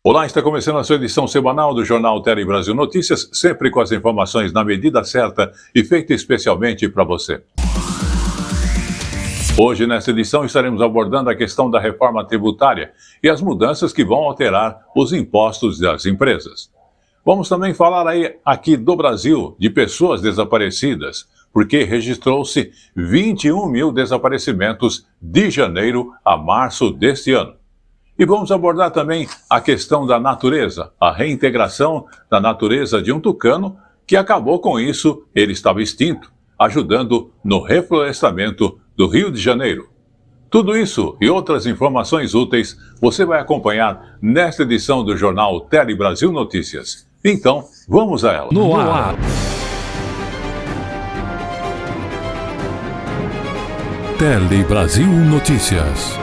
Olá, está começando a sua edição semanal do Jornal Tele Brasil Notícias, sempre com as informações na medida certa e feita especialmente para você. Hoje, nesta edição, estaremos abordando a questão da reforma tributária e as mudanças que vão alterar os impostos das empresas. Vamos também falar aqui do Brasil, de pessoas desaparecidas, porque registrou-se 21 mil desaparecimentos de janeiro a março deste ano. E vamos abordar também a questão da natureza, a reintegração da natureza de um tucano que acabou com isso, ele estava extinto, ajudando no reflorestamento do Rio de Janeiro. Tudo isso e outras informações úteis você vai acompanhar nesta edição do Jornal Tele Brasil Notícias. Então, vamos a ela. No ar. Tele Brasil Notícias.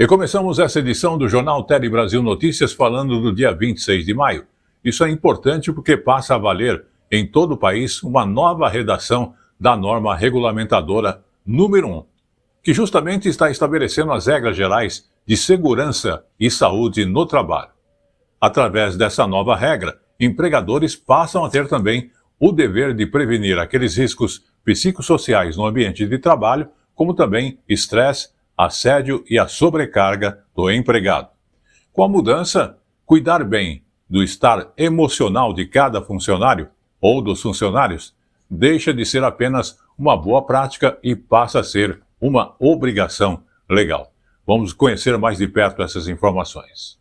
E começamos essa edição do Jornal Tele Brasil Notícias falando do dia 26 de maio. Isso é importante porque passa a valer em todo o país uma nova redação da norma regulamentadora número 1, que justamente está estabelecendo as regras gerais de segurança e saúde no trabalho. Através dessa nova regra, empregadores passam a ter também o dever de prevenir aqueles riscos psicossociais no ambiente de trabalho, como também estresse, assédio e a sobrecarga do empregado. Com a mudança, cuidar bem do estar emocional de cada funcionário ou dos funcionários deixa de ser apenas uma boa prática e passa a ser uma obrigação legal. Vamos conhecer mais de perto essas informações.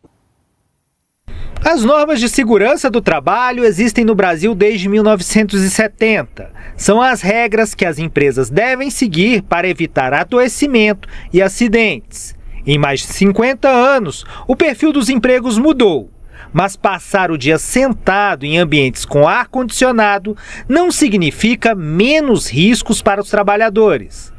As normas de segurança do trabalho existem no Brasil desde 1970. São as regras que as empresas devem seguir para evitar adoecimento e acidentes. Em mais de 50 anos, o perfil dos empregos mudou. Mas passar o dia sentado em ambientes com ar-condicionado não significa menos riscos para os trabalhadores.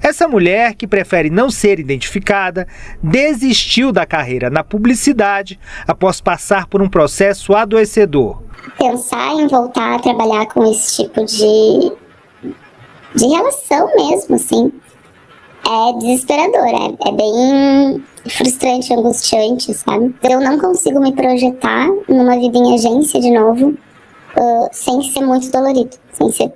Essa mulher, que prefere não ser identificada, desistiu da carreira na publicidade após passar por um processo adoecedor. Pensar em voltar a trabalhar com esse tipo de relação mesmo, assim, é desesperador, é bem frustrante, angustiante, sabe? Eu não consigo me projetar numa vida em agência de novo, sem ser muito dolorido, sem ser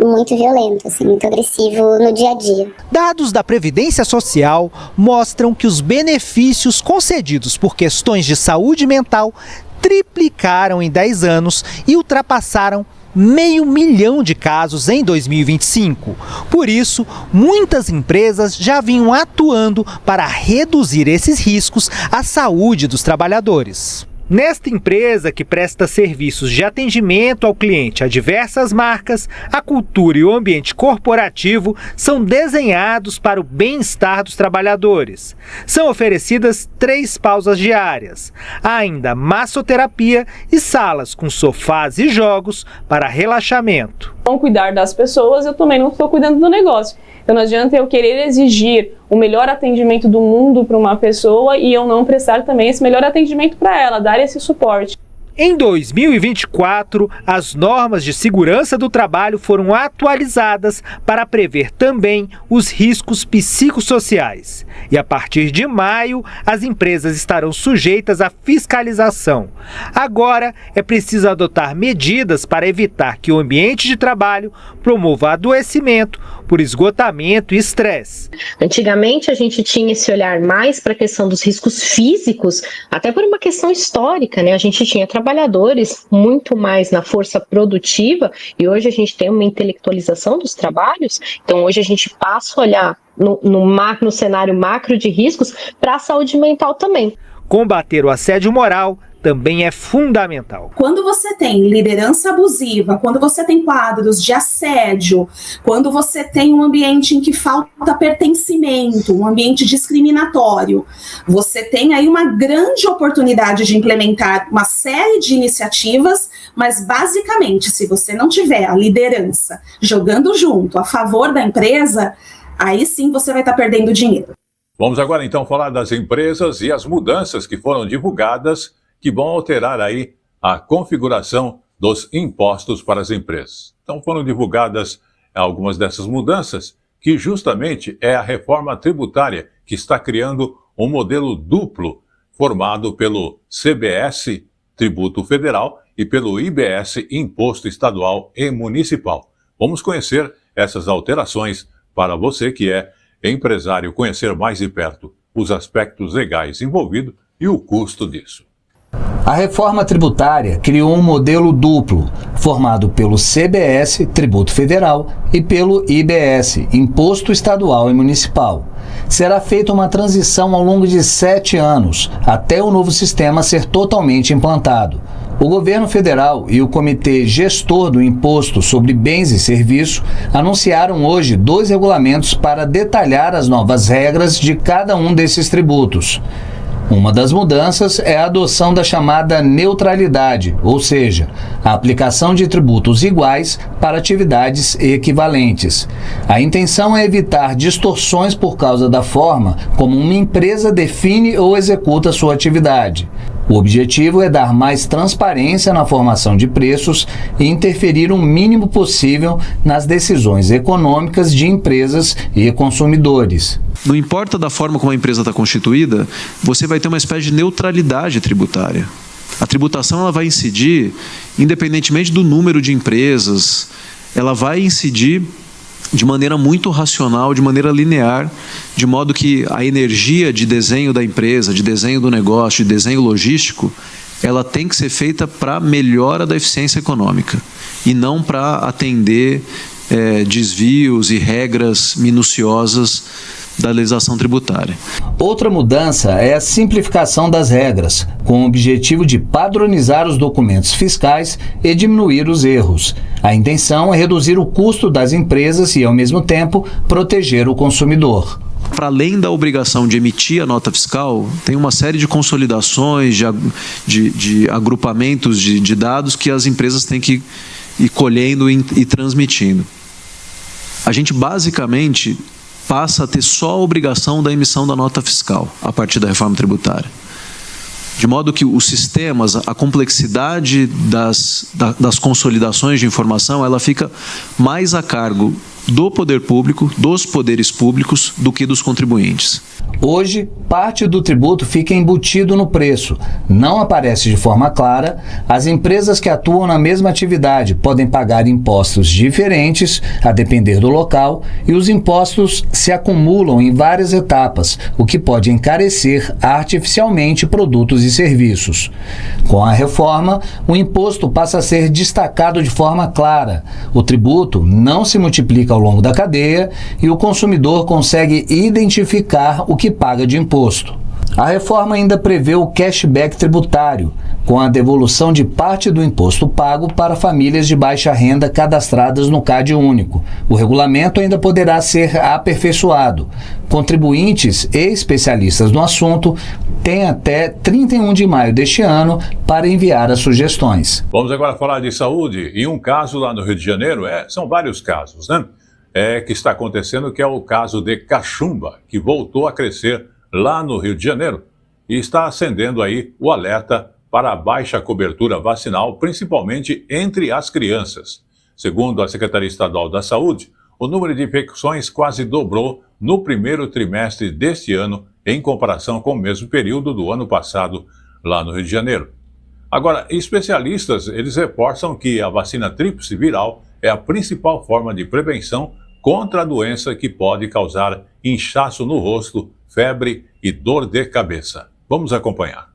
muito violento, assim, muito agressivo no dia a dia. Dados da Previdência Social mostram que os benefícios concedidos por questões de saúde mental triplicaram em 10 anos e ultrapassaram 500 mil de casos em 2025. Por isso, muitas empresas já vinham atuando para reduzir esses riscos à saúde dos trabalhadores. Nesta empresa, que presta serviços de atendimento ao cliente a diversas marcas, a cultura e o ambiente corporativo são desenhados para o bem-estar dos trabalhadores. São oferecidas 3 pausas diárias, há ainda massoterapia e salas com sofás e jogos para relaxamento. Não cuidar das pessoas, eu também não estou cuidando do negócio. Então não adianta eu querer exigir o melhor atendimento do mundo para uma pessoa e eu não prestar também esse melhor atendimento para ela, dar esse suporte. Em 2024, as normas de segurança do trabalho foram atualizadas para prever também os riscos psicossociais. E a partir de maio, as empresas estarão sujeitas à fiscalização. Agora, é preciso adotar medidas para evitar que o ambiente de trabalho promova adoecimento por esgotamento e estresse. Antigamente, a gente tinha esse olhar mais para a questão dos riscos físicos, até por uma questão histórica, né? A gente tinha trabalhadores muito mais na força produtiva e hoje a gente tem uma intelectualização dos trabalhos, então hoje a gente passa a olhar no cenário macro de riscos para a saúde mental também. Combater o assédio moral também é fundamental. Quando você tem liderança abusiva, quando você tem quadros de assédio, quando você tem um ambiente em que falta pertencimento, um ambiente discriminatório, você tem aí uma grande oportunidade de implementar uma série de iniciativas, mas basicamente, se você não tiver a liderança jogando junto a favor da empresa, aí sim você vai estar perdendo dinheiro. Vamos agora então falar das empresas e as mudanças que foram divulgadas que vão alterar aí a configuração dos impostos para as empresas. Então foram divulgadas algumas dessas mudanças, que justamente é a reforma tributária que está criando um modelo duplo formado pelo CBS, Tributo Federal, e pelo IBS, Imposto Estadual e Municipal. Vamos conhecer essas alterações para você que é empresário, conhecer mais de perto os aspectos legais envolvidos e o custo disso. A reforma tributária criou um modelo duplo, formado pelo CBS, Tributo Federal, e pelo IBS, Imposto Estadual e Municipal. Será feita uma transição ao longo de 7 anos, até o novo sistema ser totalmente implantado. O governo federal e o Comitê Gestor do Imposto sobre Bens e Serviços anunciaram hoje 2 regulamentos para detalhar as novas regras de cada um desses tributos. Uma das mudanças é a adoção da chamada neutralidade, ou seja, a aplicação de tributos iguais para atividades equivalentes. A intenção é evitar distorções por causa da forma como uma empresa define ou executa sua atividade. O objetivo é dar mais transparência na formação de preços e interferir o mínimo possível nas decisões econômicas de empresas e consumidores. Não importa da forma como a empresa está constituída, você vai ter uma espécie de neutralidade tributária. A tributação ela vai incidir, independentemente do número de empresas, ela vai incidir de maneira muito racional, de maneira linear, de modo que a energia de desenho da empresa, de desenho do negócio, de desenho logístico, ela tem que ser feita para melhora da eficiência econômica e não para atender desvios e regras minuciosas da legislação tributária. Outra mudança é a simplificação das regras, com o objetivo de padronizar os documentos fiscais e diminuir os erros. A intenção é reduzir o custo das empresas e, ao mesmo tempo, proteger o consumidor. Para além da obrigação de emitir a nota fiscal, tem uma série de consolidações, de agrupamentos de dados que as empresas têm que ir colhendo e transmitindo. A gente basicamente passa a ter só a obrigação da emissão da nota fiscal a partir da reforma tributária. De modo que os sistemas, a complexidade das consolidações de informação, ela fica mais a cargo do poder público, dos poderes públicos, do que dos contribuintes. Hoje, parte do tributo fica embutido no preço. Não aparece de forma clara. As empresas que atuam na mesma atividade podem pagar impostos diferentes, a depender do local, e os impostos se acumulam em várias etapas, o que pode encarecer artificialmente produtos e serviços. Com a reforma, o imposto passa a ser destacado de forma clara. O tributo não se multiplica ao longo da cadeia e o consumidor consegue identificar o que paga de imposto. A reforma ainda prevê o cashback tributário, com a devolução de parte do imposto pago para famílias de baixa renda cadastradas no CAD único. O regulamento ainda poderá ser aperfeiçoado. Contribuintes e especialistas no assunto têm até 31 de maio deste ano para enviar as sugestões. Vamos agora falar de saúde. E um caso lá no Rio de Janeiro, são vários casos, né? Que está acontecendo, que é o caso de cachumba, que voltou a crescer lá no Rio de Janeiro e está acendendo aí o alerta para a baixa cobertura vacinal, principalmente entre as crianças. Segundo a Secretaria Estadual da Saúde, o número de infecções quase dobrou no primeiro trimestre deste ano em comparação com o mesmo período do ano passado lá no Rio de Janeiro. Agora, especialistas, eles reforçam que a vacina tríplice viral é a principal forma de prevenção contra a doença que pode causar inchaço no rosto, febre e dor de cabeça. Vamos acompanhar.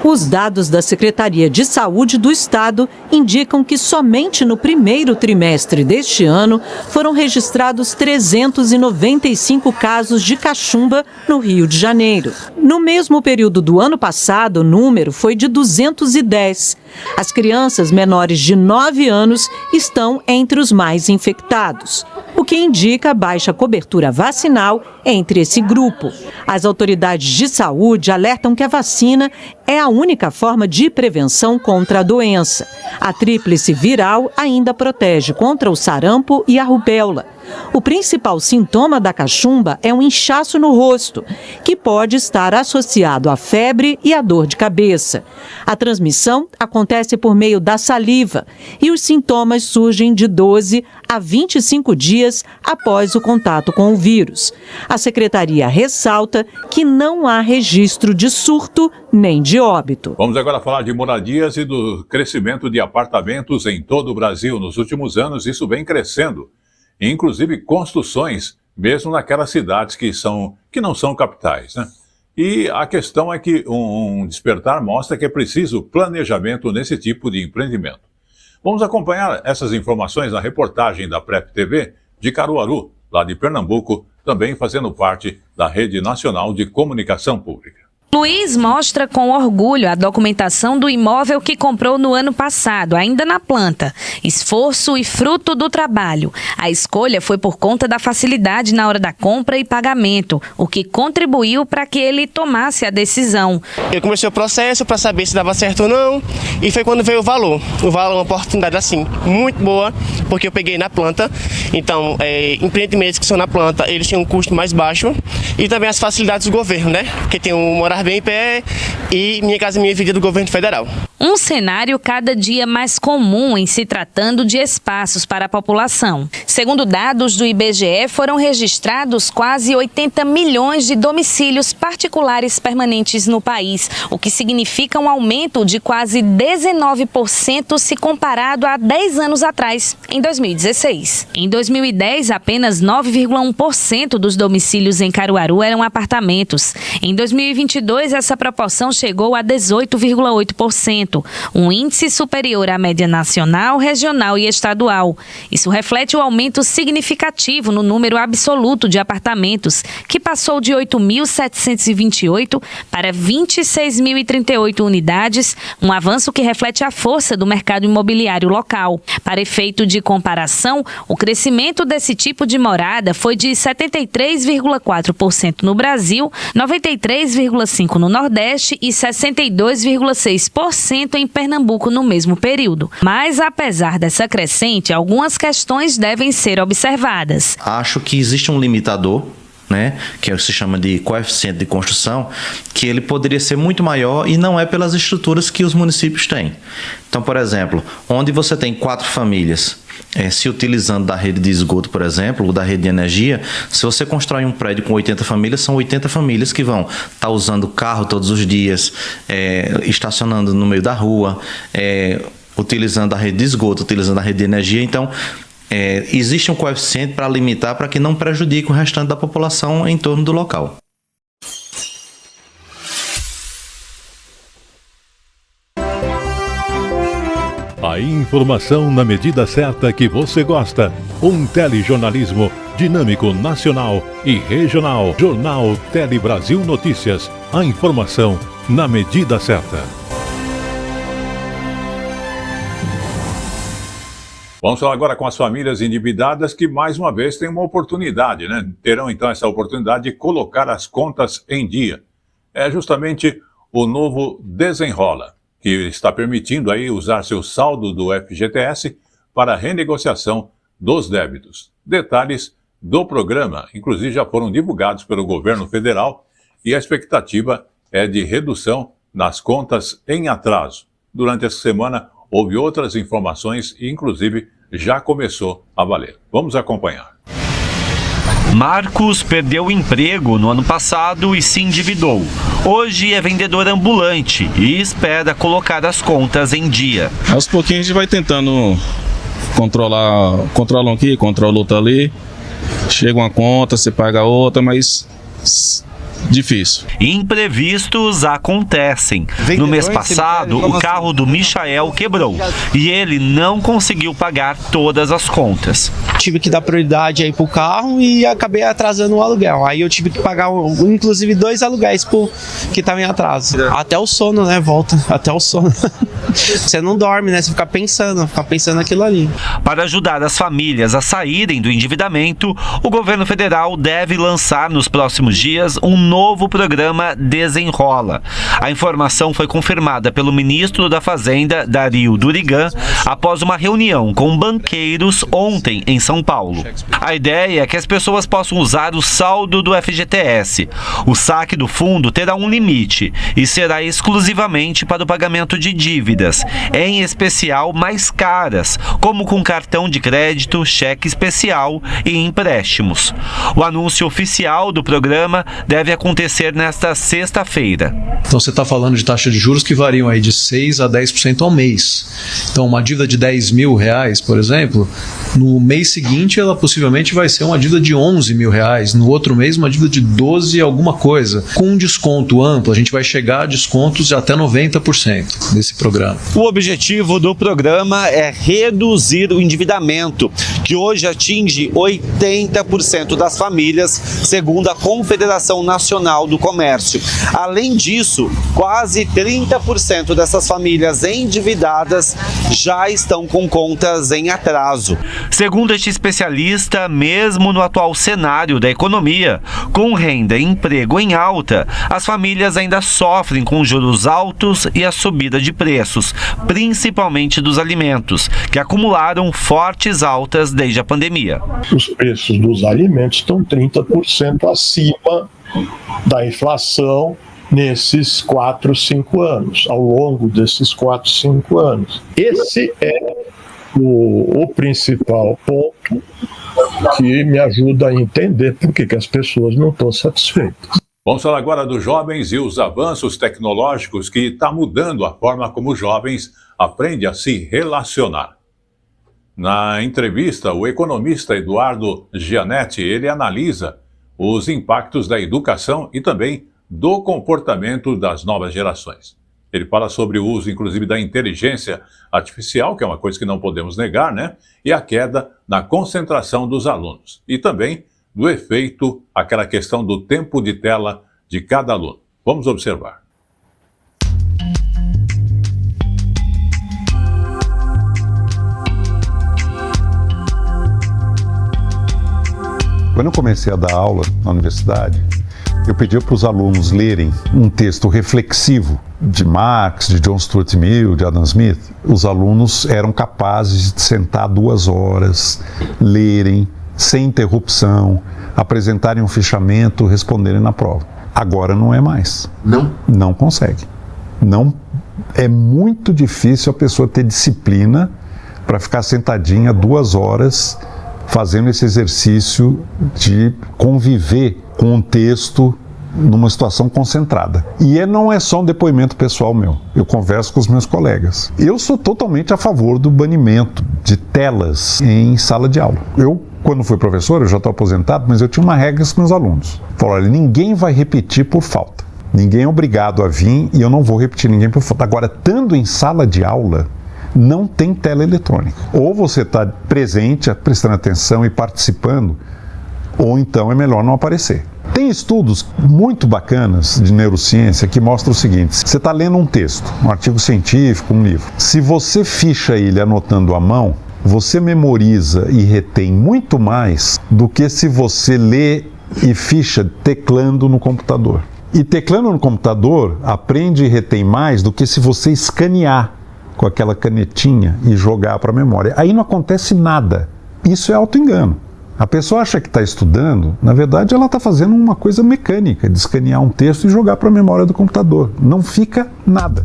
Os dados da Secretaria de Saúde do Estado indicam que somente no primeiro trimestre deste ano foram registrados 395 casos de cachumba no Rio de Janeiro. No mesmo período do ano passado, o número foi de 210. As crianças menores de 9 anos estão entre os mais infectados, o que indica baixa cobertura vacinal entre esse grupo. As autoridades de saúde alertam que a vacina é a única forma de prevenção contra a doença. A tríplice viral ainda protege contra o sarampo e a rubéola. O principal sintoma da cachumba é um inchaço no rosto, que pode estar associado à febre e à dor de cabeça. A transmissão acontece por meio da saliva e os sintomas surgem de 12 a 25 dias após o contato com o vírus. A secretaria ressalta que não há registro de surto nem de óbito. Vamos agora falar de moradias e do crescimento de apartamentos em todo o Brasil. Nos últimos anos, isso vem crescendo, inclusive construções, mesmo naquelas cidades que não são capitais, né? E a questão é que um despertar mostra que é preciso planejamento nesse tipo de empreendimento. Vamos acompanhar essas informações na reportagem da Prep TV de Caruaru, lá de Pernambuco, também fazendo parte da Rede Nacional de Comunicação Pública. Luiz mostra com orgulho a documentação do imóvel que comprou no ano passado, ainda na planta. Esforço e fruto do trabalho. A escolha foi por conta da facilidade na hora da compra e pagamento, o que contribuiu para que ele tomasse a decisão. Eu comecei o processo para saber se dava certo ou não, e foi quando veio o valor. O valor é uma oportunidade assim, muito boa, porque eu peguei na planta. Então, empreendimentos que são na planta, eles têm um custo mais baixo, e também as facilidades do governo, né? Porque tem um morar bem em pé e Minha Casa Minha Vida do governo federal. Um cenário cada dia mais comum em se tratando de espaços para a população. Segundo dados do IBGE, foram registrados quase 80 milhões de domicílios particulares permanentes no país, o que significa um aumento de quase 19% se comparado a 10 anos atrás, em 2016. Em 2010, apenas 9,1% dos domicílios em Caruaru eram apartamentos. Em 2022, essa proporção chegou a 18,8%, um índice superior à média nacional, regional e estadual. Isso reflete o aumento significativo no número absoluto de apartamentos, que passou de 8.728 para 26.038 unidades, um avanço que reflete a força do mercado imobiliário local. Para efeito de comparação, o crescimento desse tipo de morada foi de 73,4% no Brasil, 93,5% no Nordeste e 62,6% em Pernambuco no mesmo período. Mas, apesar dessa crescente, algumas questões devem ser observadas. Acho que existe um limitador, né, que se chama de coeficiente de construção, que ele poderia ser muito maior e não é pelas estruturas que os municípios têm. Então, por exemplo, onde você tem 4 famílias se utilizando da rede de esgoto, por exemplo, ou da rede de energia, se você constrói um prédio com 80 famílias, são 80 famílias que vão estar usando carro todos os dias, estacionando no meio da rua, utilizando a rede de esgoto, utilizando a rede de energia. Então, existe um coeficiente para limitar, para que não prejudique o restante da população em torno do local. A informação na medida certa que você gosta. Um telejornalismo dinâmico, nacional e regional. Jornal Tele Brasil Notícias. A informação na medida certa. Vamos falar agora com as famílias endividadas que, mais uma vez, têm uma oportunidade, né? Terão, então, essa oportunidade de colocar as contas em dia. É justamente o novo Desenrola, que está permitindo aí usar seu saldo do FGTS para renegociação dos débitos. Detalhes do programa, inclusive, já foram divulgados pelo governo federal e a expectativa é de redução nas contas em atraso. Durante essa semana, houve outras informações e, inclusive, já começou a valer. Vamos acompanhar. Marcos perdeu o emprego no ano passado e se endividou. Hoje é vendedor ambulante e espera colocar as contas em dia. Aos pouquinhos a gente vai tentando controla um aqui, controla outro ali. Chega uma conta, você paga outra, mas difícil. Imprevistos acontecem. No mês passado, o carro do Michael quebrou e ele não conseguiu pagar todas as contas. Tive que dar prioridade aí pro carro e acabei atrasando o aluguel. Aí eu tive que pagar, inclusive, 2 aluguéis que estavam em atraso. Até o sono, né? Volta, até o sono. Você não dorme, né? Você fica pensando naquilo ali. Para ajudar as famílias a saírem do endividamento, o governo federal deve lançar nos próximos dias um novo programa Desenrola. A informação foi confirmada pelo ministro da Fazenda, Dario Durigan, após uma reunião com banqueiros ontem em São Paulo. A ideia é que as pessoas possam usar o saldo do FGTS. O saque do fundo terá um limite e será exclusivamente para o pagamento de dívidas, em especial mais caras, como com cartão de crédito, cheque especial e empréstimos. O anúncio oficial do programa deve acontecer nesta sexta-feira. Então você está falando de taxas de juros que variam aí de 6% a 10% ao mês. Então uma dívida de R$10.000, por exemplo, no mês seguinte ela possivelmente vai ser uma dívida de R$11.000, no outro mês uma dívida de 12 alguma coisa. Com um desconto amplo, a gente vai chegar a descontos de até 90% desse programa. O objetivo do programa é reduzir o endividamento, que hoje atinge 80% das famílias, segundo a Confederação Nacional do Comércio. Além disso, quase 30% dessas famílias endividadas já estão com contas em atraso. Segundo este especialista, mesmo no atual cenário da economia, com renda e emprego em alta, as famílias ainda sofrem com juros altos e a subida de preços, principalmente dos alimentos, que acumularam fortes altas desde a pandemia. Os preços dos alimentos estão 30% acima da inflação nesses 4, 5 anos, ao longo desses 4, 5 anos. Esse é o principal ponto que me ajuda a entender por que as pessoas não estão satisfeitas. Vamos falar agora dos jovens e os avanços tecnológicos que estão mudando a forma como os jovens aprendem a se relacionar. Na entrevista, o economista Eduardo Gianetti, ele analisa os impactos da educação e também do comportamento das novas gerações. Ele fala sobre o uso, inclusive, da inteligência artificial, que é uma coisa que não podemos negar, né? E a queda na concentração dos alunos. E também do efeito, aquela questão do tempo de tela de cada aluno. Vamos observar. Quando eu comecei a dar aula na universidade, eu pedi para os alunos lerem um texto reflexivo de Marx, de John Stuart Mill, de Adam Smith. Os alunos eram capazes de sentar 2 horas, lerem, sem interrupção, apresentarem um fichamento, responderem na prova. Agora não é mais. Não consegue. Não, é muito difícil a pessoa ter disciplina para ficar sentadinha 2 horas fazendo esse exercício de conviver com um texto numa situação concentrada. E não é só um depoimento pessoal meu. Eu converso com os meus colegas. Eu sou totalmente a favor do banimento de telas em sala de aula. Eu, quando fui professor, eu já estou aposentado, mas eu tinha uma regra com meus alunos. Falei, olha, ninguém vai repetir por falta. Ninguém é obrigado a vir e eu não vou repetir ninguém por falta. Agora, estando em sala de aula, não tem tela eletrônica. Ou você está presente, prestando atenção e participando, ou então é melhor não aparecer. Tem estudos muito bacanas de neurociência que mostram o seguinte: você está lendo um texto, um artigo científico, um livro. Se você ficha ele anotando à mão, você memoriza e retém muito mais do que se você lê e ficha teclando no computador. E teclando no computador, aprende e retém mais do que se você escanear com aquela canetinha e jogar para a memória. Aí não acontece nada. Isso é auto-engano. A pessoa acha que está estudando, na verdade ela está fazendo uma coisa mecânica, de escanear um texto e jogar para a memória do computador. Não fica nada.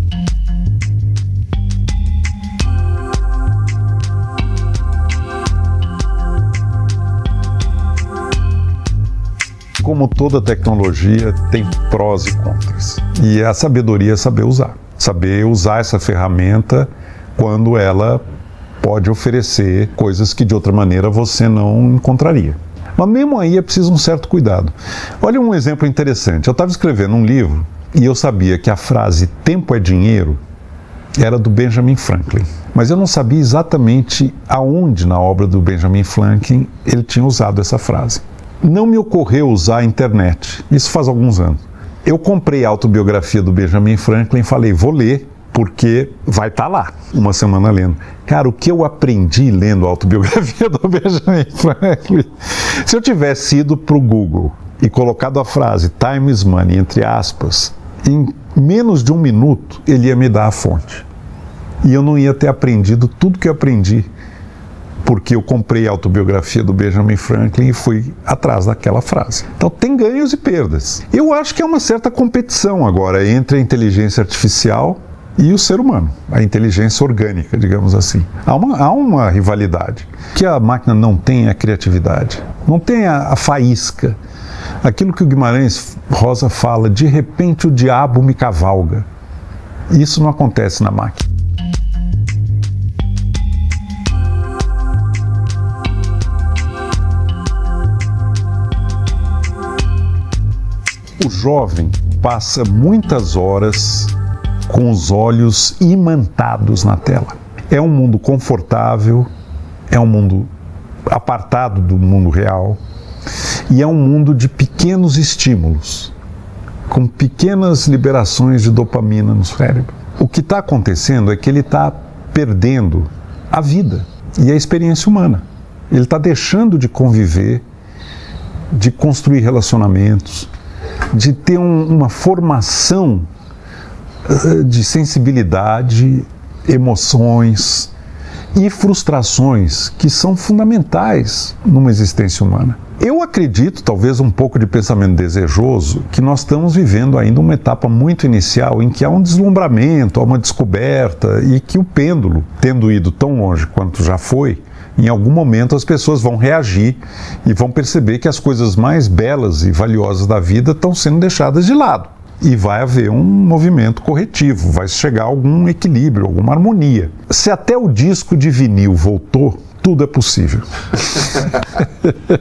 Como toda tecnologia, tem prós e contras. E a sabedoria é saber usar. Saber usar essa ferramenta quando ela pode oferecer coisas que de outra maneira você não encontraria. Mas mesmo aí é preciso um certo cuidado. Olha um exemplo interessante. Eu estava escrevendo um livro e eu sabia que a frase "tempo é dinheiro" era do Benjamin Franklin. Mas eu não sabia exatamente aonde na obra do Benjamin Franklin ele tinha usado essa frase. Não me ocorreu usar a internet. Isso faz alguns anos. Eu comprei a autobiografia do Benjamin Franklin e falei, vou ler, porque vai estar lá, uma semana lendo. Cara, o que eu aprendi lendo a autobiografia do Benjamin Franklin, se eu tivesse ido para o Google e colocado a frase time is money, entre aspas, em menos de 1 minuto, ele ia me dar a fonte. E eu não ia ter aprendido tudo que eu aprendi, porque eu comprei a autobiografia do Benjamin Franklin e fui atrás daquela frase. Então tem ganhos e perdas. Eu acho que é uma certa competição agora entre a inteligência artificial e o ser humano, a inteligência orgânica, digamos assim. Há uma rivalidade. O que a máquina não tem é a criatividade, não tem a faísca. Aquilo que o Guimarães Rosa fala, de repente o diabo me cavalga. Isso não acontece na máquina. O jovem passa muitas horas com os olhos imantados na tela. É um mundo confortável, é um mundo apartado do mundo real e é um mundo de pequenos estímulos, com pequenas liberações de dopamina no cérebro. O que está acontecendo é que ele está perdendo a vida e a experiência humana. Ele está deixando de conviver, de construir relacionamentos, de ter uma formação de sensibilidade, emoções e frustrações que são fundamentais numa existência humana. Eu acredito, talvez um pouco de pensamento desejoso, que nós estamos vivendo ainda uma etapa muito inicial em que há um deslumbramento, há uma descoberta e que o pêndulo, tendo ido tão longe quanto já foi, em algum momento as pessoas vão reagir e vão perceber que as coisas mais belas e valiosas da vida estão sendo deixadas de lado. E vai haver um movimento corretivo, vai chegar a algum equilíbrio, alguma harmonia. Se até o disco de vinil voltou, tudo é possível.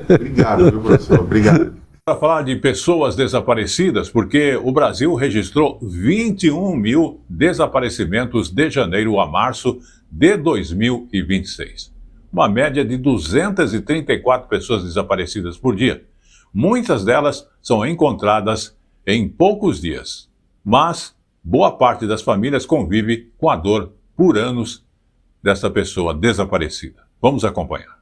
Obrigado, viu, professor? Obrigado. Para falar de pessoas desaparecidas, porque o Brasil registrou 21 mil desaparecimentos de janeiro a março de 2026. Uma média de 234 pessoas desaparecidas por dia. Muitas delas são encontradas em poucos dias, mas boa parte das famílias convive com a dor por anos dessa pessoa desaparecida. Vamos acompanhar.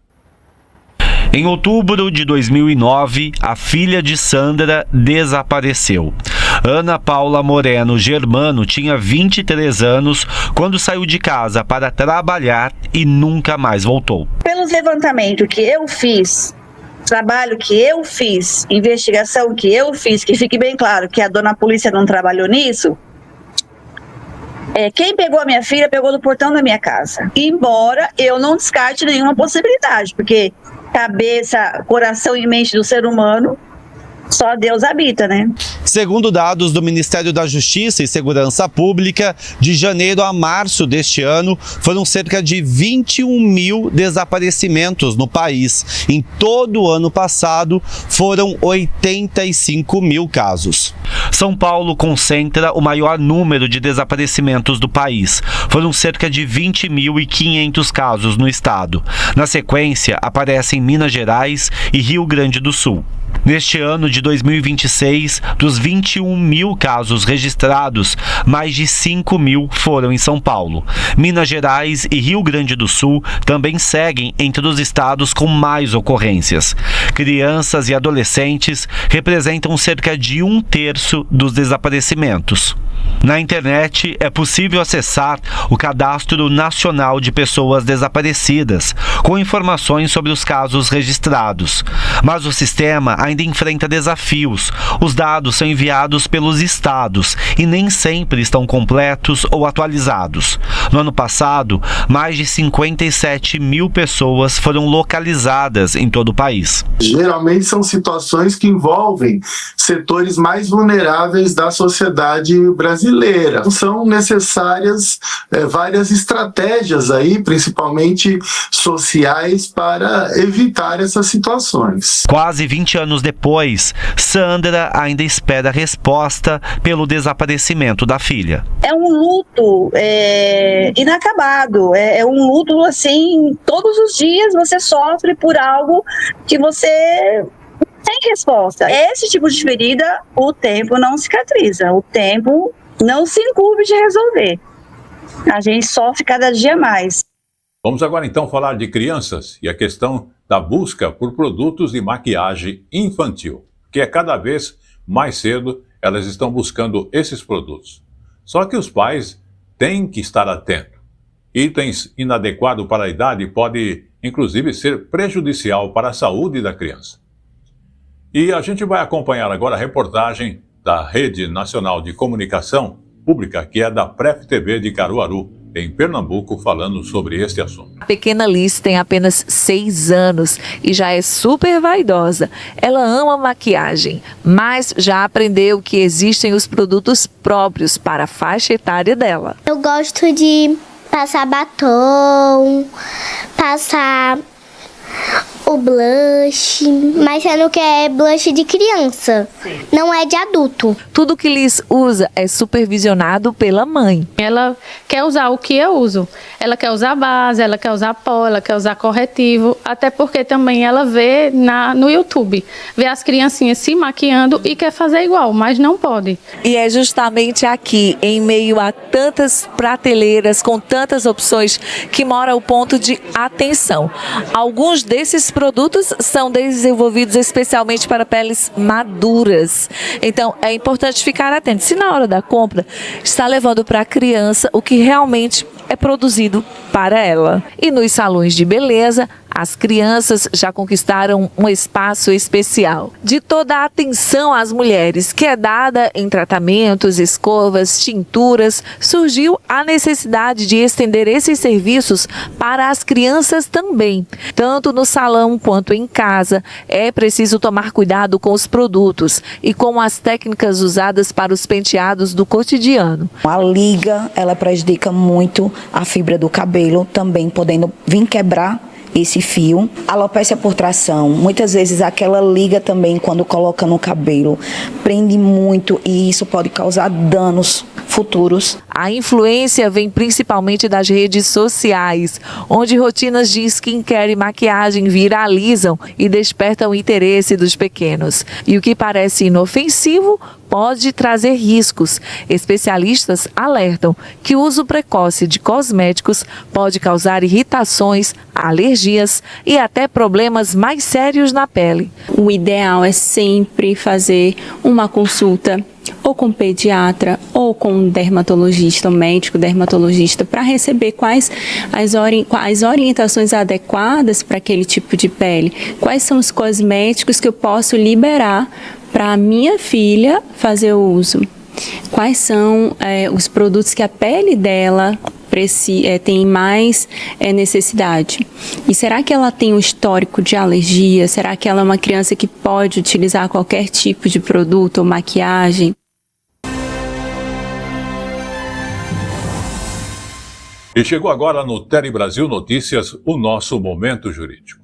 Em outubro de 2009, a filha de Sandra desapareceu. Ana Paula Moreno Germano tinha 23 anos quando saiu de casa para trabalhar e nunca mais voltou. Pelos levantamentos que eu fiz, trabalho que eu fiz, investigação que eu fiz, que fique bem claro que a dona polícia não trabalhou nisso, quem pegou a minha filha pegou do portão da minha casa. Embora eu não descarte nenhuma possibilidade, porque cabeça, coração e mente do ser humano, só Deus habita, né? Segundo dados do Ministério da Justiça e Segurança Pública, de janeiro a março deste ano, foram cerca de 21 mil desaparecimentos no país. Em todo o ano passado, foram 85 mil casos. São Paulo concentra o maior número de desaparecimentos do país. Foram cerca de 20.500 casos no estado. Na sequência, aparecem Minas Gerais e Rio Grande do Sul. Neste ano de 2026, dos 21 mil casos registrados, mais de 5 mil foram em São Paulo. Minas Gerais e Rio Grande do Sul também seguem entre os estados com mais ocorrências. Crianças e adolescentes representam cerca de 1/3 dos desaparecimentos. Na internet é possível acessar o Cadastro Nacional de Pessoas Desaparecidas, com informações sobre os casos registrados. Mas o sistema ainda enfrenta desafios. Os dados são enviados pelos estados e nem sempre estão completos ou atualizados. No ano passado, mais de 57 mil pessoas foram localizadas em todo o país. Geralmente são situações que envolvem setores mais vulneráveis da sociedade brasileira. São necessárias várias estratégias aí, principalmente sociais, para evitar essas situações. Quase 20 anos depois, Sandra ainda espera a resposta pelo desaparecimento da filha. É um luto inacabado, é um luto assim, todos os dias você sofre por algo que você tem resposta. Esse tipo de ferida, o tempo não cicatriza, o tempo não se incumbe de resolver. A gente sofre cada dia mais. Vamos agora então falar de crianças e a questão da busca por produtos de maquiagem infantil, que é cada vez mais cedo elas estão buscando esses produtos. Só que os pais têm que estar atentos. Itens inadequados para a idade pode, inclusive, ser prejudicial para a saúde da criança. E a gente vai acompanhar agora a reportagem da Rede Nacional de Comunicação Pública, que é da Pref TV de Caruaru, em Pernambuco, falando sobre este assunto. A pequena Liz tem apenas 6 anos e já é super vaidosa. Ela ama maquiagem, mas já aprendeu que existem os produtos próprios para a faixa etária dela. Eu gosto de passar batom, passar o blush, mas sendo que é blush de criança, não é de adulto. Tudo que Liz usa é supervisionado pela mãe. Ela quer usar o que eu uso. Ela quer usar base, ela quer usar pó, ela quer usar corretivo, até porque também ela vê no YouTube, vê as criancinhas se maquiando e quer fazer igual, mas não pode. E é justamente aqui, em meio a tantas prateleiras, com tantas opções, que mora o ponto de atenção. Alguns desses produtos são desenvolvidos especialmente para peles maduras. Então, é importante ficar atento. Se na hora da compra está levando para a criança o que realmente é produzido para ela. E nos salões de beleza, as crianças já conquistaram um espaço especial. De toda a atenção às mulheres que é dada em tratamentos, escovas, tinturas, surgiu a necessidade de estender esses serviços para as crianças também. Tanto no salão quanto em casa, é preciso tomar cuidado com os produtos e com as técnicas usadas para os penteados do cotidiano. A liga, ela prejudica muito a fibra do cabelo, também podendo vir quebrar esse fio. Alopecia por tração, muitas vezes aquela liga também, quando coloca no cabelo, prende muito e isso pode causar danos futuros. A influência vem principalmente das redes sociais, onde rotinas de skincare e maquiagem viralizam e despertam o interesse dos pequenos. E o que parece inofensivo pode trazer riscos. Especialistas alertam que o uso precoce de cosméticos pode causar irritações, alergias e até problemas mais sérios na pele. O ideal é sempre fazer uma consulta ou com pediatra ou com um dermatologista, um médico dermatologista, para receber quais as orientações adequadas para aquele tipo de pele. Quais são os cosméticos que eu posso liberar para a minha filha fazer o uso. Quais são os produtos que a pele dela tem mais necessidade. E será que ela tem um histórico de alergia? Será que ela é uma criança que pode utilizar qualquer tipo de produto ou maquiagem? E chegou agora no Tele Brasil Notícias o nosso Momento Jurídico.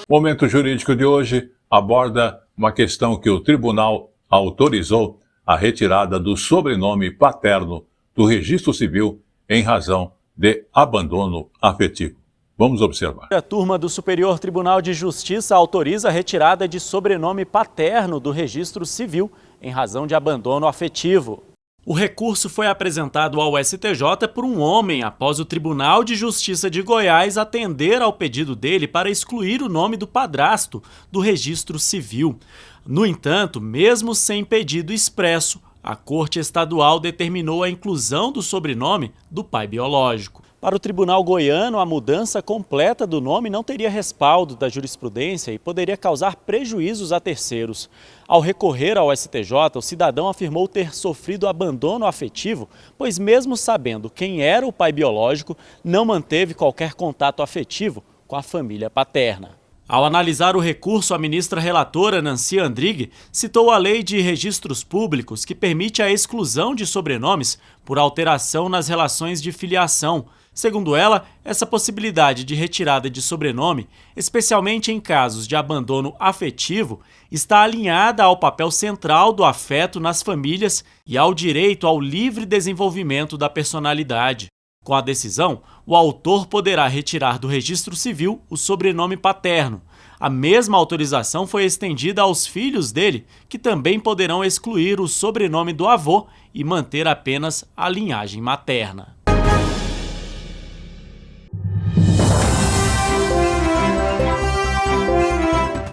O Momento Jurídico de hoje aborda uma questão que o tribunal autorizou a retirada do sobrenome paterno do registro civil em razão de abandono afetivo. Vamos observar. A turma do Superior Tribunal de Justiça autoriza a retirada de sobrenome paterno do registro civil em razão de abandono afetivo. O recurso foi apresentado ao STJ por um homem após o Tribunal de Justiça de Goiás atender ao pedido dele para excluir o nome do padrasto do registro civil. No entanto, mesmo sem pedido expresso, a Corte Estadual determinou a inclusão do sobrenome do pai biológico. Para o Tribunal Goiano, a mudança completa do nome não teria respaldo da jurisprudência e poderia causar prejuízos a terceiros. Ao recorrer ao STJ, o cidadão afirmou ter sofrido abandono afetivo, pois mesmo sabendo quem era o pai biológico, não manteve qualquer contato afetivo com a família paterna. Ao analisar o recurso, a ministra relatora Nancy Andrighi citou a Lei de Registros Públicos, que permite a exclusão de sobrenomes por alteração nas relações de filiação. Segundo ela, essa possibilidade de retirada de sobrenome, especialmente em casos de abandono afetivo, está alinhada ao papel central do afeto nas famílias e ao direito ao livre desenvolvimento da personalidade. Com a decisão, o autor poderá retirar do registro civil o sobrenome paterno. A mesma autorização foi estendida aos filhos dele, que também poderão excluir o sobrenome do avô e manter apenas a linhagem materna.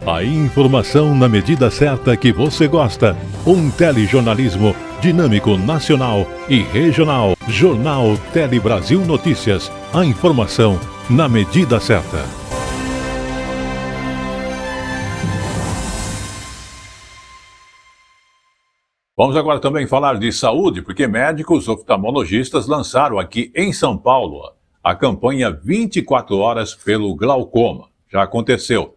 A informação na medida certa que você gosta. Um telejornalismo dinâmico, nacional e regional. Jornal Tele Brasil Notícias. A informação na medida certa. Vamos agora também falar de saúde, porque médicos oftalmologistas lançaram aqui em São Paulo a campanha 24 horas pelo glaucoma. Já aconteceu.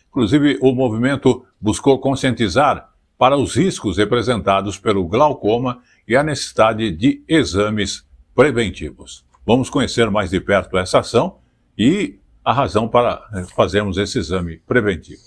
Inclusive, o movimento buscou conscientizar para os riscos representados pelo glaucoma e a necessidade de exames preventivos. Vamos conhecer mais de perto essa ação e a razão para fazermos esse exame preventivo.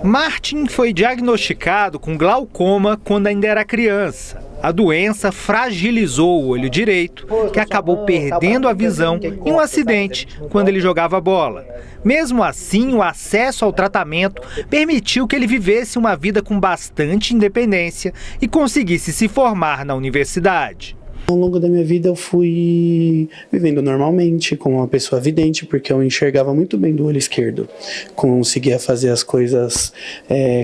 Martin foi diagnosticado com glaucoma quando ainda era criança. A doença fragilizou o olho direito, que acabou perdendo a visão em um acidente quando ele jogava bola. Mesmo assim, o acesso ao tratamento permitiu que ele vivesse uma vida com bastante independência e conseguisse se formar na universidade. Ao longo da minha vida eu fui vivendo normalmente, como uma pessoa vidente, porque eu enxergava muito bem do olho esquerdo. Conseguia fazer as coisas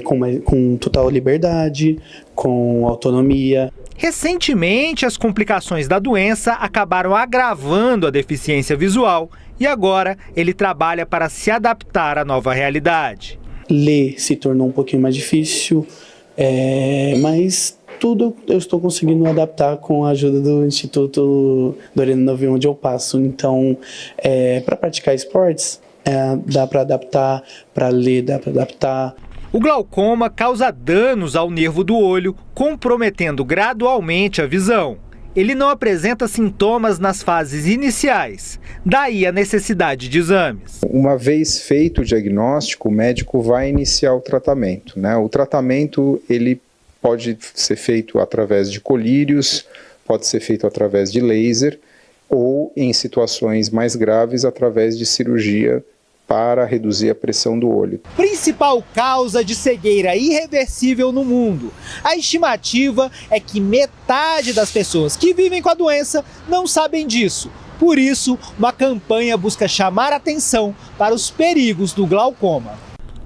com total liberdade, com autonomia. Recentemente, as complicações da doença acabaram agravando a deficiência visual e agora ele trabalha para se adaptar à nova realidade. Ler se tornou um pouquinho mais difícil, mas tudo eu estou conseguindo adaptar com a ajuda do Instituto Dorena Novi, onde eu passo. Então, para praticar esportes, dá para adaptar, para ler dá para adaptar. O glaucoma causa danos ao nervo do olho, comprometendo gradualmente a visão. Ele não apresenta sintomas nas fases iniciais, daí a necessidade de exames. Uma vez feito o diagnóstico, o médico vai iniciar o tratamento, né? O tratamento ele pode ser feito através de colírios, pode ser feito através de laser ou, em situações mais graves, através de cirurgia para reduzir a pressão do olho. Principal causa de cegueira irreversível no mundo. A estimativa é que metade das pessoas que vivem com a doença não sabem disso. Por isso, uma campanha busca chamar atenção para os perigos do glaucoma.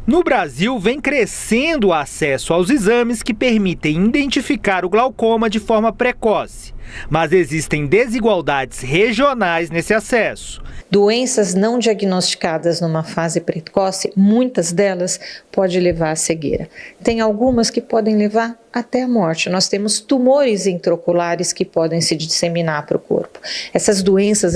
No Brasil, vem crescendo o acesso aos exames que permitem identificar o glaucoma de forma precoce. Mas existem desigualdades regionais nesse acesso. Doenças não diagnosticadas numa fase precoce, muitas delas podem levar à cegueira. Tem algumas que podem levar até a morte. Nós temos tumores intraoculares que podem se disseminar para o corpo. Essas doenças,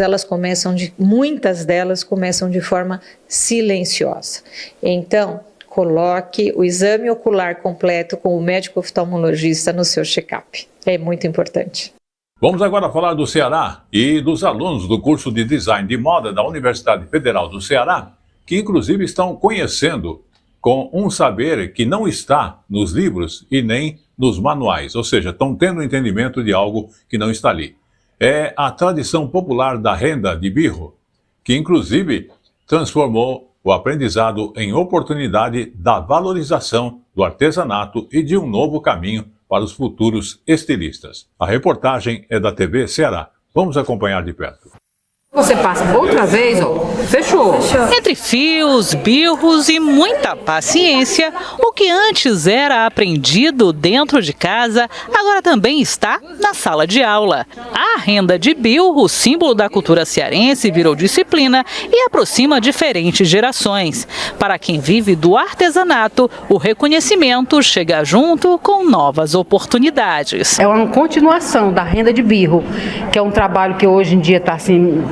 muitas delas começam de forma silenciosa. Então, coloque o exame ocular completo com o médico oftalmologista no seu check-up. É muito importante. Vamos agora falar do Ceará e dos alunos do curso de Design de Moda da Universidade Federal do Ceará, que inclusive estão conhecendo com um saber que não está nos livros e nem nos manuais, ou seja, estão tendo entendimento de algo que não está ali. É a tradição popular da renda de birro, que inclusive transformou o aprendizado em oportunidade da valorização do artesanato e de um novo caminho para os futuros estilistas. A reportagem é da TV Ceará. Vamos acompanhar de perto. Você passa outra vez, ó. Fechou. Entre fios, birros e muita paciência, o que antes era aprendido dentro de casa, agora também está na sala de aula. A renda de birro, símbolo da cultura cearense, virou disciplina e aproxima diferentes gerações. Para quem vive do artesanato, o reconhecimento chega junto com novas oportunidades. É uma continuação da renda de birro, que é um trabalho que hoje em dia está assim...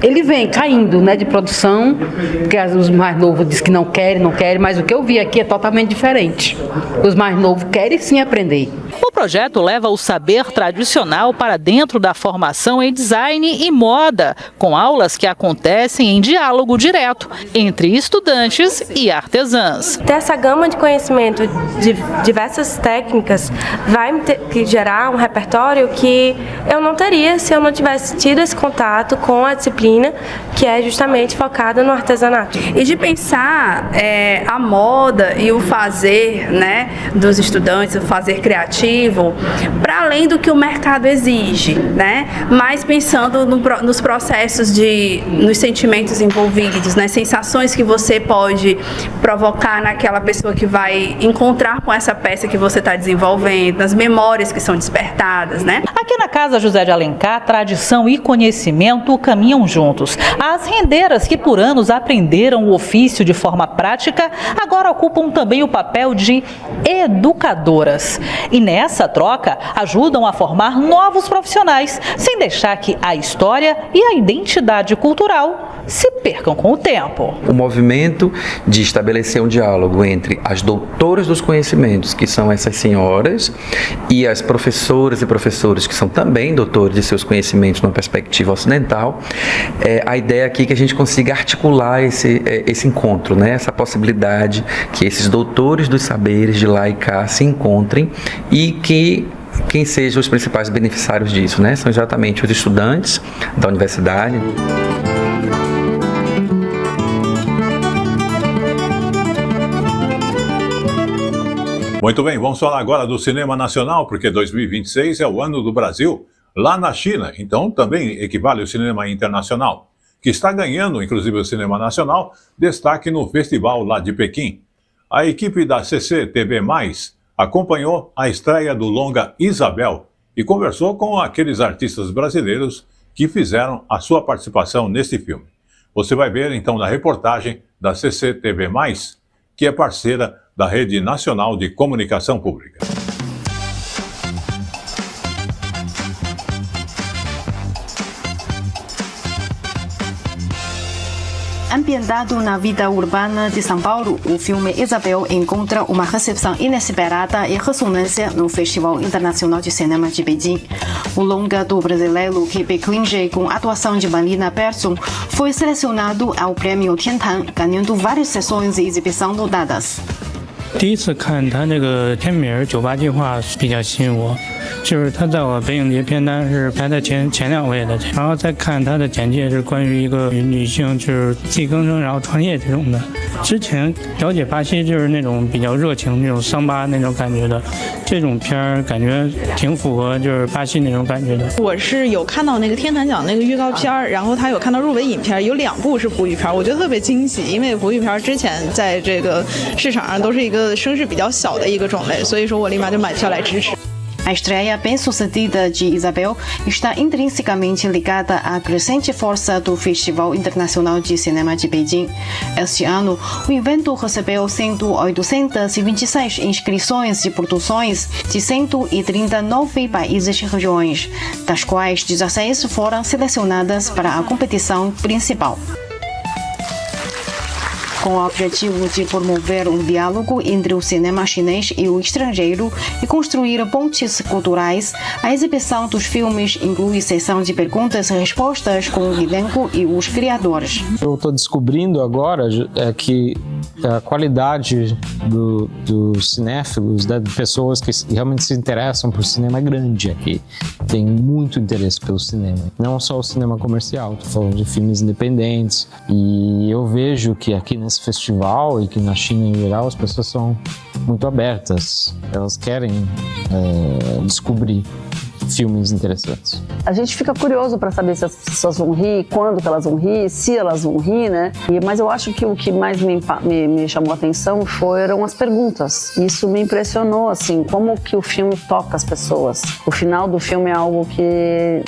Ele vem caindo, né, de produção, porque os mais novos dizem que não querem, mas o que eu vi aqui é totalmente diferente. Os mais novos querem sim aprender. O projeto leva o saber tradicional para dentro da formação em design e moda, com aulas que acontecem em diálogo direto entre estudantes e artesãs. Ter essa gama de conhecimento de diversas técnicas vai gerar um repertório que eu não teria se eu não tivesse tido esse contato com a disciplina que é justamente focada no artesanato. E de pensar a moda e o fazer, né, dos estudantes, o fazer criativo, para além do que o mercado exige, né, mas pensando nos processos nos sentimentos envolvidos, nas sensações que você pode provocar naquela pessoa que vai encontrar com essa peça que você está desenvolvendo, nas memórias que são despertadas, né? Aqui na Casa José de Alencar, tradição e conhecimento caminham juntos. As rendeiras que por anos aprenderam o ofício de forma prática, agora ocupam também o papel de educadoras. E nessa troca, ajudam a formar novos profissionais, sem deixar que a história e a identidade cultural se percam com o tempo. O movimento de estabelecer um diálogo entre as doutoras dos conhecimentos, que são essas senhoras, e as professoras e professores, que são também doutores de seus conhecimentos numa perspectiva ocidental, a ideia aqui é que a gente consiga articular esse encontro, né? Essa possibilidade que esses doutores dos saberes de lá e cá se encontrem e que quem sejam os principais beneficiários disso, né? São exatamente os estudantes da universidade. Muito bem, vamos falar agora do cinema nacional, porque 2026 é o ano do Brasil lá na China, então também equivale ao cinema internacional, que está ganhando, inclusive o cinema nacional, destaque no festival lá de Pequim. A equipe da CCTV+, acompanhou a estreia do longa Isabel e conversou com aqueles artistas brasileiros que fizeram a sua participação neste filme. Você vai ver então na reportagem da CCTV+, que é parceira da Rede Nacional de Comunicação Pública. Ambientado na vida urbana de São Paulo, o filme Isabel encontra uma recepção inesperada e ressonância no Festival Internacional de Cinema de Beijing. O longa do brasileiro Kepe Klinge, com atuação de Marina Persson, foi selecionado ao Prêmio Tiantang, ganhando várias sessões de exibição lotadas. 第一次看他这个片名98计划比较吸引我，就是他在我北影节片单是排在前2位的，然后再看他的简介是关于一个女性就是自力更生然后创业这种的。之前了解巴西就是那种比较热情那种桑巴那种感觉的，这种片儿感觉挺符合就是巴西那种感觉的。我是有看到那个天坛奖那个预告片，然后他有看到入围影片，有2部是葡语片，我觉得特别惊喜，因为葡语片之前在这个市场上都是一个声势比较小的一个种类，所以说我立马就买票来支持。 A estreia bem-sucedida de Isabel está intrinsecamente ligada à crescente força do Festival Internacional de Cinema de Beijing. Este ano, o evento recebeu 826 inscrições de produções de 139 países e regiões, das quais 16 foram selecionadas para a competição principal. Com o objetivo de promover um diálogo entre o cinema chinês e o estrangeiro e construir pontes culturais, a exibição dos filmes inclui sessão de perguntas e respostas com o elenco e os criadores. Eu estou descobrindo agora que a qualidade dos cinéfilos, de pessoas que realmente se interessam por cinema é grande aqui. Tem muito interesse pelo cinema. Não só o cinema comercial, estou falando de filmes independentes. E eu vejo que aqui nesse festival e que na China em geral as pessoas são muito abertas. Elas querem descobrir filmes interessantes. A gente fica curioso para saber se as pessoas vão rir, quando que elas vão rir, se elas vão rir, né? Mas eu acho que o que mais me chamou a atenção foram as perguntas. Isso me impressionou, assim, como que o filme toca as pessoas. O final do filme é algo que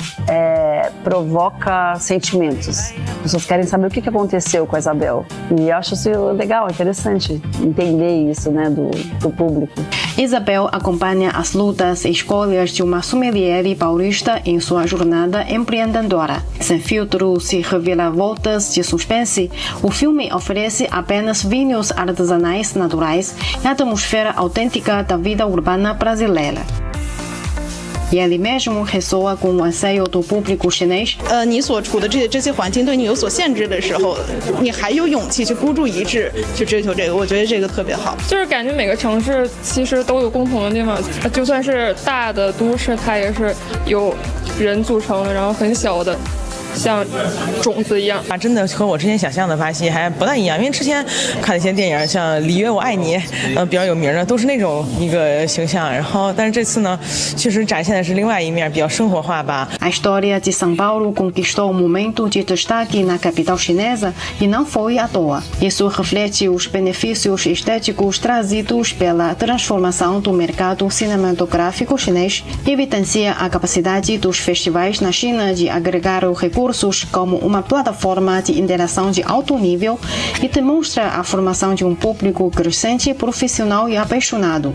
provoca sentimentos. As pessoas querem saber o que aconteceu com a Isabel. E eu acho isso legal, interessante entender isso, né, do público. Isabel acompanha as lutas e escolhas de uma sommelier paulista em sua jornada empreendedora. Sem filtros e reviravoltas de suspense, o filme oferece apenas vinhos artesanais naturais e a atmosfera autêntica da vida urbana brasileira. E ele mesmo ressoa com o anseio do público chinês. 你所处的这些环境对你有所限制的时候，你还有勇气去孤注一掷去追求这个，我觉得这个特别好。就是感觉每个城市其实都有共同的地方，就算是大的都市，它也是由人组成的，然后很小的。像种子一样啊，真的和我之前想象的巴西还不太一样，因为之前看的一些电影，像《里约我爱你》，比较有名的都是那种一个形象，然后但是这次呢，确实展现的是另外一面，比较生活化吧。A história de São Paulo conquistou um momento de destaque na capital chinesa e não foi à toa. Isso reflete os benefícios estéticos trazidos pela transformação do mercado cinematográfico chinês e evidencia a capacidade dos festivais na China de agregar o recursos como uma plataforma de interação de alto nível e demonstra a formação de um público crescente, profissional e apaixonado.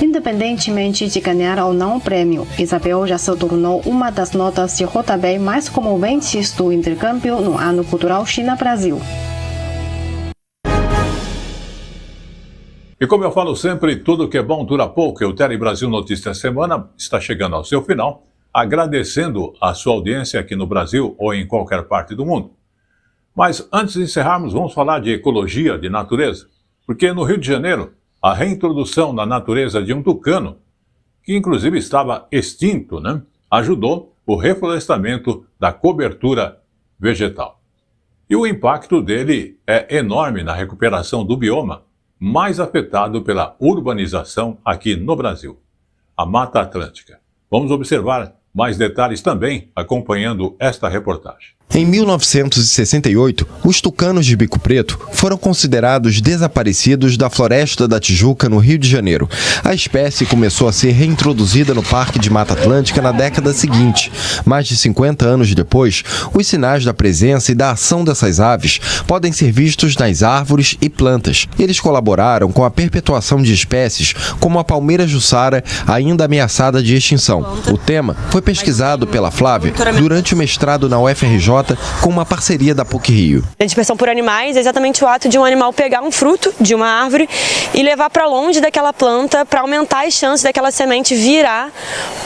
Independentemente de ganhar ou não o prêmio, Isabel já se tornou uma das notas de rodapé mais comoventes do intercâmbio no Ano Cultural China-Brasil. E como eu falo sempre, tudo que é bom dura pouco. E o Tele Brasil Notícias Semana está chegando ao seu final, agradecendo a sua audiência aqui no Brasil ou em qualquer parte do mundo. Mas antes de encerrarmos, vamos falar de ecologia, de natureza. Porque no Rio de Janeiro, a reintrodução na natureza de um tucano, que inclusive estava extinto, ajudou o reflorestamento da cobertura vegetal. E o impacto dele é enorme na recuperação do bioma mais afetado pela urbanização aqui no Brasil, a Mata Atlântica. Vamos observar mais detalhes também acompanhando esta reportagem. Em 1968, os tucanos de bico preto foram considerados desaparecidos da Floresta da Tijuca, no Rio de Janeiro. A espécie começou a ser reintroduzida no Parque de Mata Atlântica na década seguinte. Mais de 50 anos depois, os sinais da presença e da ação dessas aves podem ser vistos nas árvores e plantas. Eles colaboraram com a perpetuação de espécies como a palmeira jussara, ainda ameaçada de extinção. O tema foi pesquisado pela Flávia durante o mestrado na UFRJ, com uma parceria da PUC-Rio. A dispersão por animais é exatamente o ato de um animal pegar um fruto de uma árvore e levar para longe daquela planta para aumentar as chances daquela semente virar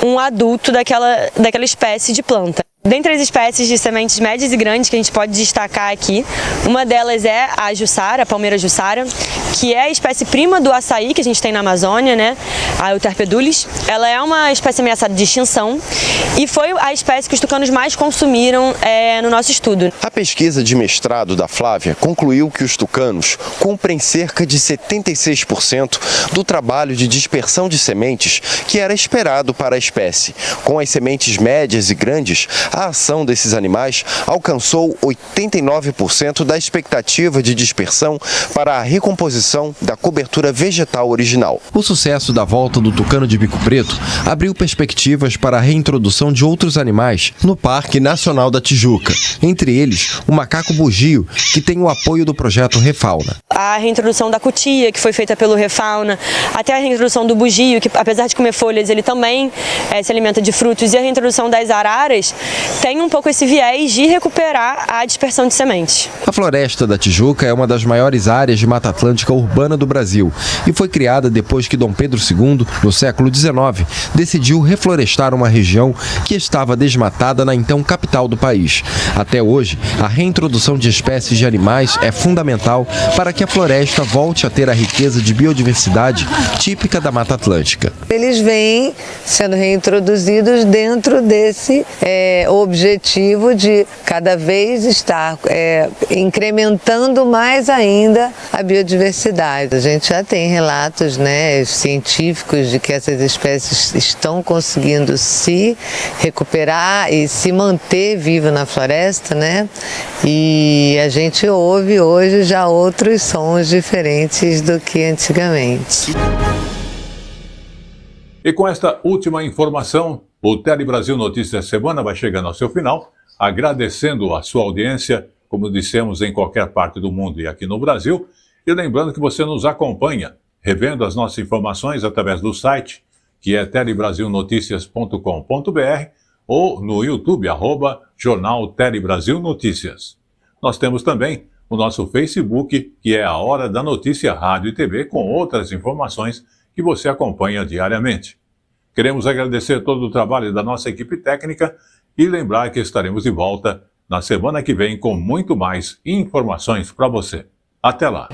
um adulto daquela espécie de planta. Dentre as espécies de sementes médias e grandes que a gente pode destacar aqui, uma delas é a jussara, a palmeira jussara, que é a espécie prima do açaí que a gente tem na Amazônia, a Euterpedulis. Ela é uma espécie ameaçada de extinção e foi a espécie que os tucanos mais consumiram no nosso estudo. A pesquisa de mestrado da Flávia concluiu que os tucanos cumprem cerca de 76% do trabalho de dispersão de sementes que era esperado para a espécie. Com as sementes médias e grandes, a ação desses animais alcançou 89% da expectativa de dispersão para a recomposição da cobertura vegetal original. O sucesso da volta do tucano de bico preto abriu perspectivas para a reintrodução de outros animais no Parque Nacional da Tijuca, entre eles o macaco bugio, que tem o apoio do projeto Refauna. A reintrodução da cutia, que foi feita pelo Refauna, até a reintrodução do bugio, que apesar de comer folhas, ele também se alimenta de frutos, e a reintrodução das araras tem um pouco esse viés de recuperar a dispersão de sementes. A Floresta da Tijuca é uma das maiores áreas de Mata Atlântica urbana do Brasil e foi criada depois que Dom Pedro II, no século XIX, decidiu reflorestar uma região que estava desmatada na então capital do país. Até hoje, a reintrodução de espécies de animais é fundamental para que a floresta volte a ter a riqueza de biodiversidade típica da Mata Atlântica. Eles vêm sendo reintroduzidos dentro desse objetivo de cada vez estar incrementando mais ainda a biodiversidade. A gente já tem relatos, científicos de que essas espécies estão conseguindo se recuperar e se manter vivas na floresta, E a gente ouve hoje já outros sons diferentes do que antigamente. E com esta última informação, o Tele Brasil Notícias Semana vai chegando ao seu final, agradecendo a sua audiência, como dissemos, em qualquer parte do mundo e aqui no Brasil, e lembrando que você nos acompanha, revendo as nossas informações através do site, que é telebrasilnoticias.com.br, ou no YouTube, @Jornal Tele Brasil Notícias. Nós temos também o nosso Facebook, que é a Hora da Notícia Rádio e TV, com outras informações que você acompanha diariamente. Queremos agradecer todo o trabalho da nossa equipe técnica e lembrar que estaremos de volta na semana que vem com muito mais informações para você. Até lá!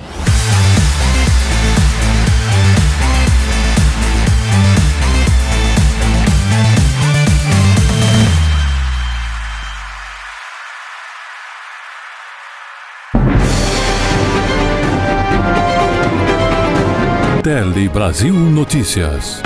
Tele Brasil Notícias.